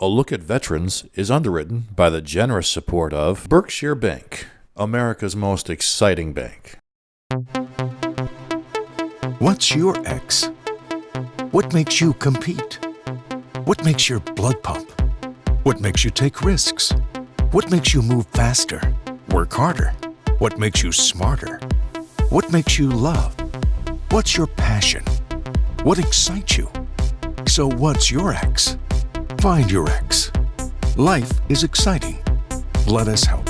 A Look at Veterans is underwritten by the generous support of Berkshire Bank, America's most exciting bank. What's your X? What makes you compete? What makes your blood pump? What makes you take risks? What makes you move faster, work harder? What makes you smarter? What makes you love? What's your passion? What excites you? So what's your X? Find your X. Life is exciting. Let us help.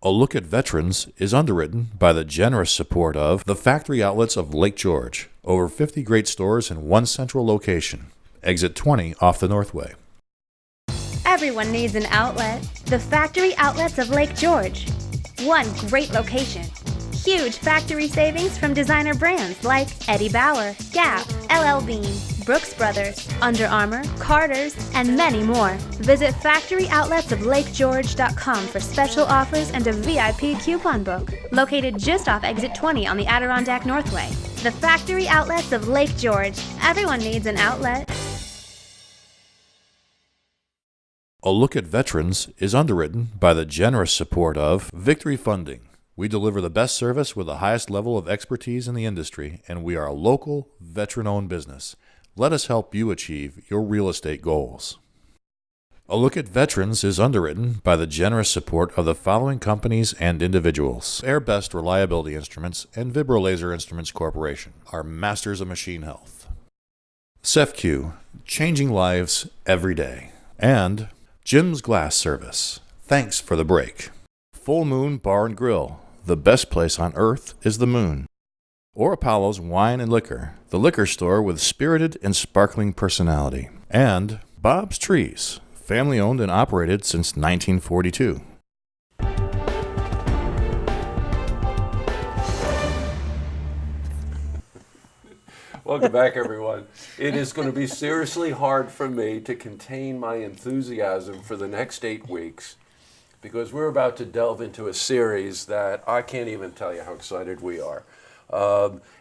A Look at Veterans is underwritten by the generous support of the factory outlets of Lake George. Over 50 great stores in one central location. Exit 20 off the Northway. Everyone needs an outlet. The factory outlets of Lake George. One great location. Huge factory savings from designer brands like Eddie Bauer, Gap, LL Bean, Brooks Brothers, Under Armour, Carter's, and many more. Visit factoryoutletoflakegeorge.com for special offers and a VIP coupon book. Located just off Exit 20 on the Adirondack Northway. The factory outlets of Lake George. Everyone needs an outlet. A Look at Veterans is underwritten by the generous support of Victory Funding. We deliver the best service with the highest level of expertise in the industry, and we are a local, veteran-owned business. Let us help you achieve your real estate goals. A Look at Veterans is underwritten by the generous support of the following companies and individuals. Airbest Reliability Instruments and Vibrolaser Instruments Corporation are masters of machine health. CEFQ, changing lives every day. And Jim's Glass Service. Thanks for the break. Full Moon Bar and Grill. The best place on earth is the moon. Or Apollo's Wine and Liquor, the liquor store with spirited and sparkling personality. And Bob's Trees, family owned and operated since 1942. Welcome back, everyone. It is going to be seriously hard for me to contain my enthusiasm for the next 8 weeks, because we're about to delve into a series that I can't even tell you how excited we are.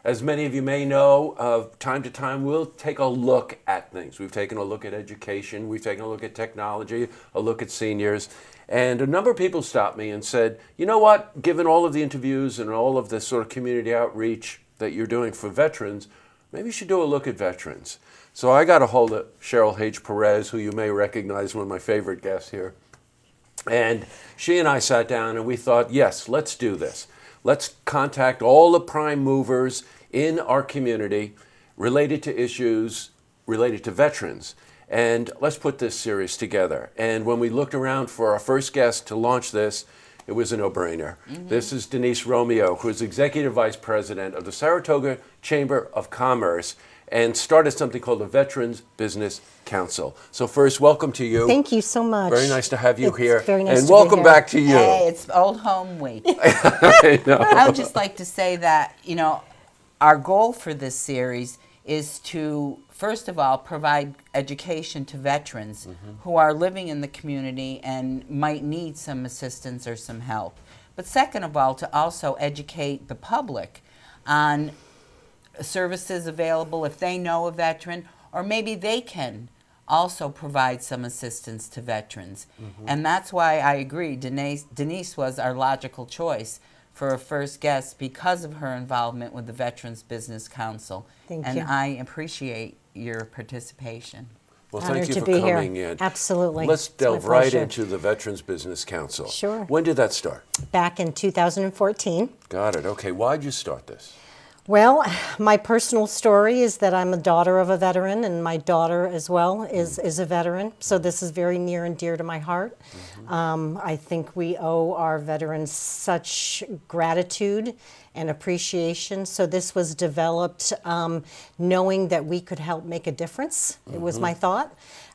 As many of you may know, time to time we'll take a look at things. We've taken a look at education, we've taken a look at technology, a look at seniors, and a number of people stopped me and said, you know what, given all of the interviews and all of the sort of community outreach that you're doing for veterans, maybe you should do a look at veterans. So I got a hold of Cheryl Hage-Perez, who you may recognize, one of my favorite guests here. And she and I sat down and we thought, yes, let's do this. Let's contact all the prime movers in our community related to issues related to veterans. And let's put this series together. And when we looked around for our first guest to launch this, it was a no-brainer. This is Denise Romeo, who is Executive Vice President of the Saratoga Chamber of Commerce and started something called the Veterans Business Council. So first, welcome to you. Thank you so much. Very nice to have you here. Very nice and to welcome be here. back to you. Hey, it's old home week. I know. I would just like to say that, our goal for this series is to, first of all, provide education to veterans who are living in the community and might need some assistance or some help. But second of all, to also educate the public on services available if they know a veteran, or maybe they can also provide some assistance to veterans. And that's why I agree Denise was our logical choice for a first guest because of her involvement with the Veterans Business Council. Thank and you. I appreciate your participation. Well, Honored thank you to for be here. coming in. Absolutely. Let's It's my delve right pleasure. into the Veterans Business Council. Sure. When did that start? Back in 2014. Got it. Okay. Why'd you start this? Well, my personal story is that I'm a daughter of a veteran, and my daughter as well is a veteran. So this is very near and dear to my heart. I think we owe our veterans such gratitude and appreciation. So this was developed knowing that we could help make a difference. It was my thought.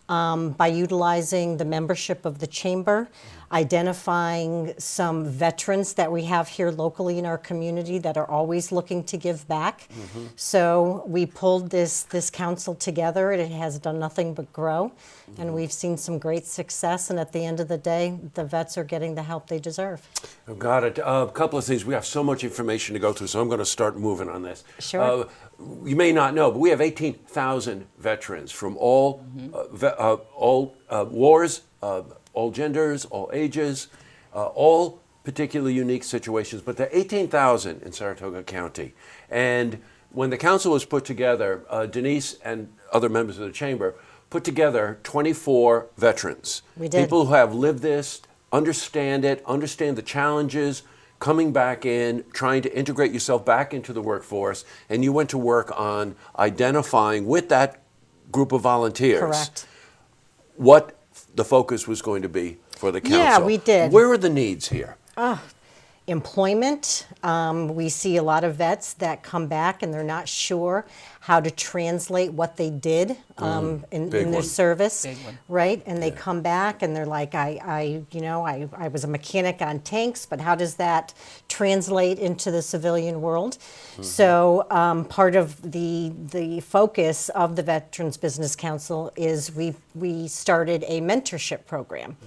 By utilizing the membership of the chamber, identifying some veterans that we have here locally in our community that are always looking to give back. So we pulled this council together, and it has done nothing but grow. And we've seen some great success, and at the end of the day, say the vets are getting the help they deserve. I've got it. A couple of things. We have so much information to go through, so I'm going to start moving on this. Sure. You may not know, but we have 18,000 veterans from all wars, all genders, all ages, all particularly unique situations. But there are 18,000 in Saratoga County. And when the council was put together, Denise and other members of the chamber put together 24 veterans. We did. People who have lived this, understand it, understand the challenges, coming back in, trying to integrate yourself back into the workforce, and you went to work on identifying with that group of volunteers Correct. what the focus was going to be for the council. Yeah, we did. Where are the needs here? Employment. We see a lot of vets that come back and they're not sure how to translate what they did in their service, right? And they come back and they're like, I was a mechanic on tanks, but how does that translate into the civilian world? So part of the focus of the Veterans Business Council is we started a mentorship program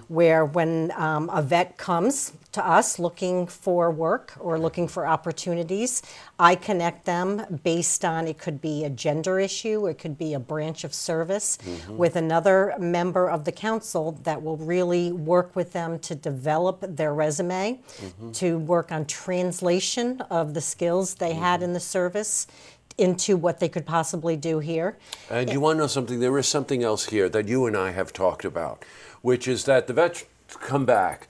where when a vet comes to us looking for work or looking for opportunities, I connect them based on, it could be a gender issue, it could be a branch of service, with another member of the council that will really work with them to develop their resume, to work on translation of the skills they had in the service into what they could possibly do here. And you want to know something? There is something else here that you and I have talked about, which is that the vets come back.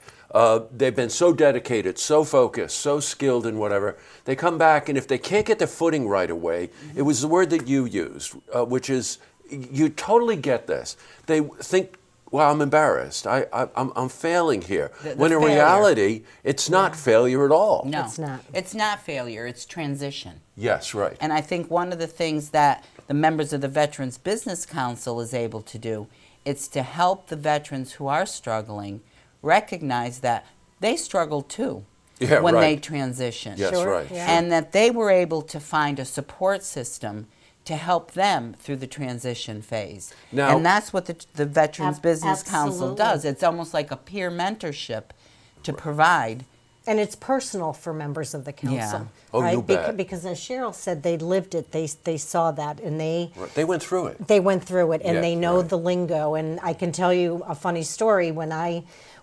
They've been so dedicated, so focused, so skilled in whatever. They come back, and if they can't get their footing right away, it was the word that you used, which is, you totally get this. They think, well, I'm embarrassed. I'm failing here. When in failure. reality, it's not failure at all. No, It's not. It's not failure. It's transition. Yes, right. And I think one of the things that the members of the Veterans Business Council is able to do, it's to help the veterans who are struggling recognize that they struggle too when they transition. Yes, Sure, right. yeah. And that they were able to find a support system to help them through the transition phase. Now- and that's what the Veterans Business Council Absolutely. does. It's almost like a peer mentorship to provide. And it's personal for members of the council. Yeah. Oh, right? you bet. Because as Cheryl said, they lived it, they saw that, and Right. They went through it. they went through it, and Yeah, they know right. the lingo. And I can tell you a funny story. When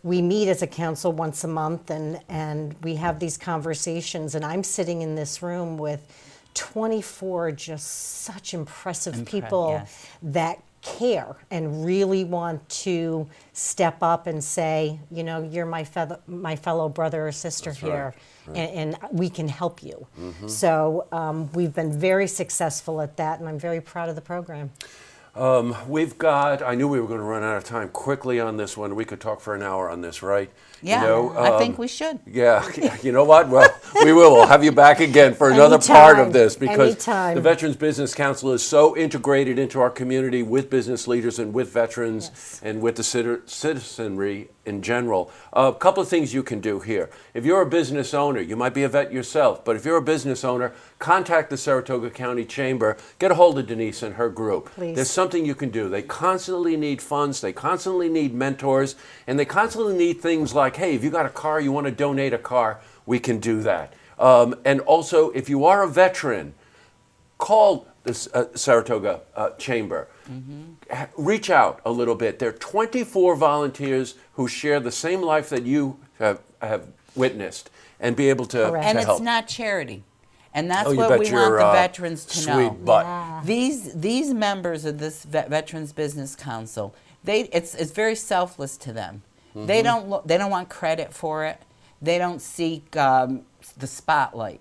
we meet as a council once a month, and we have these conversations, and I'm sitting in this room with 24 just such impressive people yes. that care and really want to step up and say, you're my fellow brother or sister here, and we can help you. So we've been very successful at that, and I'm very proud of the program. We've got, I knew we were going to run out of time quickly on this one. We could talk for an hour on this, right? Yeah, I think we should. Yeah, you know what? Well, we will. We'll have you back again for another part of this, because Anytime. the Veterans Business Council is so integrated into our community with business leaders and with veterans and with the citizenry in general. A couple of things you can do here. If you're a business owner, you might be a vet yourself, but if you're a business owner, contact the Saratoga County Chamber. Get a hold of Denise and her group. Please. There's something you can do. They constantly need funds, they constantly need mentors, and they constantly need things like, hey, if you got a car, you want to donate a car, we can do that. And also, if you are a veteran, call the Saratoga Chamber. Reach out a little bit. There are 24 volunteers who share the same life that you have witnessed and be able to, Correct. And to help. it's not charity. And that's Oh, you what bet we your, want the veterans to sweet know. butt. These members of this Veterans Business Council, it's very selfless to them. They don't want credit for it. They don't seek the spotlight.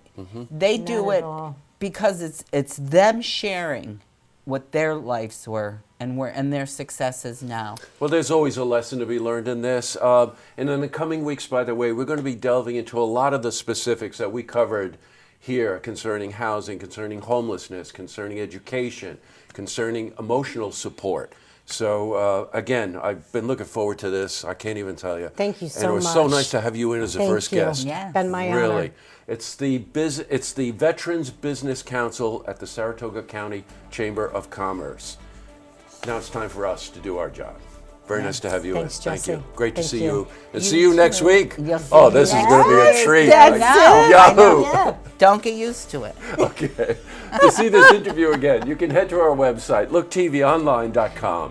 They do Not at it all. because it's them sharing what their lives were and their successes now. Well, there's always a lesson to be learned in this. And in the coming weeks, by the way, we're going to be delving into a lot of the specifics that we covered here concerning housing, concerning homelessness, concerning education, concerning emotional support. So, again, I've been looking forward to this. I can't even tell you. Thank you so And it was so much. nice to have you in as a Thank first you. guest. Yeah. Been my Really. honor. It's the Veterans Business Council at the Saratoga County Chamber of Commerce. Now it's time for us to do our job. Very nice to have you Thanks, in. Thank Jesse. you. Great to Thank see you. you. And You see you next too. week. You'll see Oh, me this is next going to be a week. treat. That's I it. know. Yahoo! Don't get used to it. Okay. To see this interview again, you can head to our website, looktvonline.com.